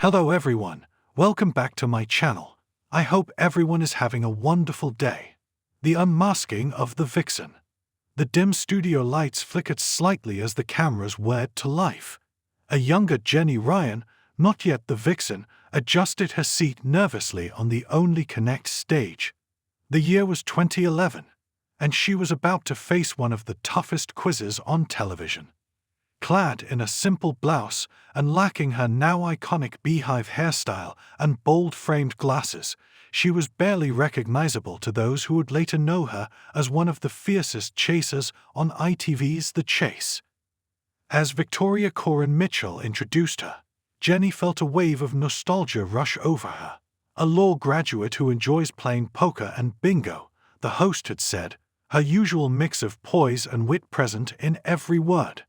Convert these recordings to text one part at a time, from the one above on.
Hello everyone, welcome back to my channel. I hope everyone is having a wonderful day. The unmasking of the Vixen. The dim studio lights flickered slightly as the cameras whirred to life. A younger Jenny Ryan, not yet the Vixen, adjusted her seat nervously on the Only Connect stage. The year was 2011, and she was about to face one of the toughest quizzes on television. Clad in a simple blouse and lacking her now iconic beehive hairstyle and bold-framed glasses, she was barely recognizable to those who would later know her as one of the fiercest chasers on ITV's The Chase. As Victoria Corin Mitchell introduced her, Jenny felt a wave of nostalgia rush over her. A law graduate who enjoys playing poker and bingo, the host had said, her usual mix of poise and wit present in every word.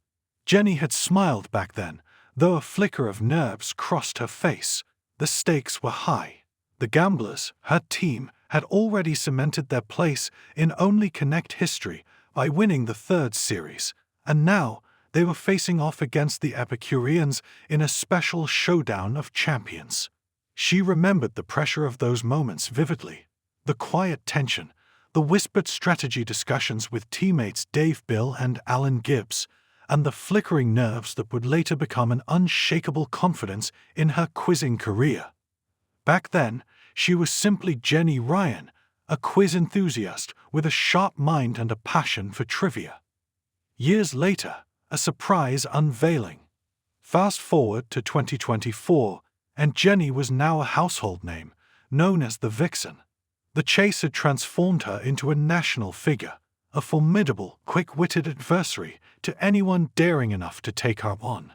Jenny had smiled back then, though a flicker of nerves crossed her face. The stakes were high. The gamblers, her team, had already cemented their place in Only Connect history by winning the third series, and now they were facing off against the Epicureans in a special showdown of champions. She remembered the pressure of those moments vividly. The quiet tension, the whispered strategy discussions with teammates Dave Bill and Alan Gibbs, and the flickering nerves that would later become an unshakable confidence in her quizzing career. Back then, she was simply Jenny Ryan, a quiz enthusiast with a sharp mind and a passion for trivia. Years later, a surprise unveiling. Fast forward to 2024, and Jenny was now a household name, known as the Vixen. The Chase had transformed her into a national figure, a formidable, quick-witted adversary to anyone daring enough to take her on.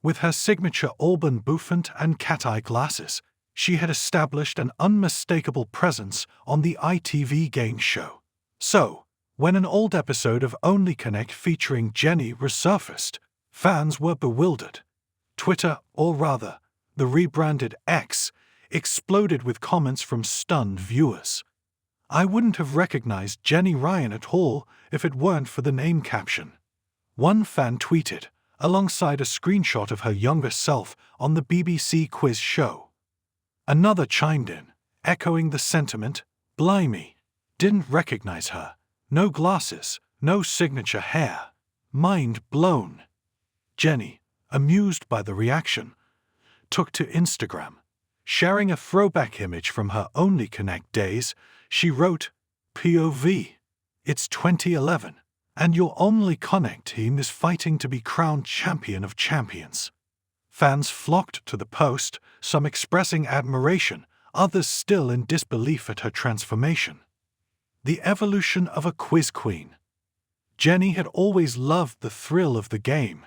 With her signature auburn bouffant and cat-eye glasses, she had established an unmistakable presence on the ITV game show. So, when an old episode of Only Connect featuring Jenny resurfaced, fans were bewildered. Twitter, or rather, the rebranded X, exploded with comments from stunned viewers. I wouldn't have recognized Jenny Ryan at all if it weren't for the name caption. One fan tweeted, alongside a screenshot of her younger self on the BBC quiz show. Another chimed in, echoing the sentiment, "Blimey, didn't recognize her. No glasses, no signature hair. Mind blown." Jenny, amused by the reaction, took to Instagram. Sharing a throwback image from her Only Connect days, she wrote, "POV, it's 2011, and your Only Connect team is fighting to be crowned champion of champions." Fans flocked to the post, some expressing admiration, others still in disbelief at her transformation. The evolution of a quiz queen. Jenny had always loved the thrill of the game.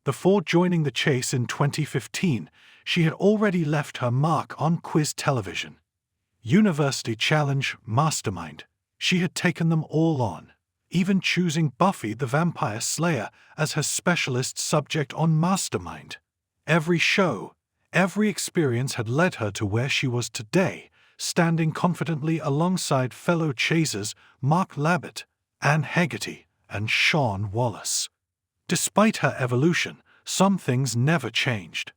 Before joining The Chase in 2015, she had already left her mark on quiz television. University Challenge, Mastermind. She had taken them all on, even choosing Buffy the Vampire Slayer as her specialist subject on Mastermind. Every show, every experience had led her to where she was today, standing confidently alongside fellow chasers Mark Labbett, Anne Hegarty, and Sean Wallace. Despite her evolution, some things never changed.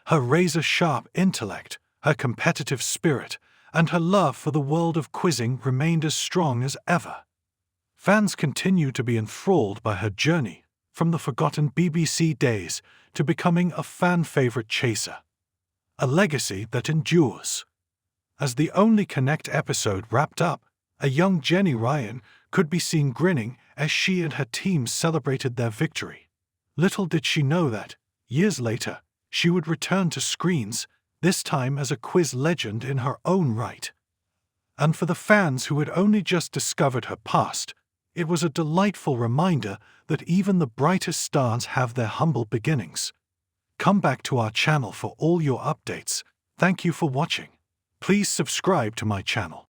Her razor-sharp intellect, her competitive spirit, and her love for the world of quizzing remained as strong as ever. Fans continue to be enthralled by her journey, from the forgotten BBC days to becoming a fan-favorite chaser. A legacy that endures. As the Only Connect episode wrapped up, a young Jenny Ryan could be seen grinning as she and her team celebrated their victory. Little did she know that, years later, she would return to screens, this time as a quiz legend in her own right. And for the fans who had only just discovered her past, it was a delightful reminder that even the brightest stars have their humble beginnings. Come back to our channel for all your updates. Thank you for watching. Please subscribe to my channel.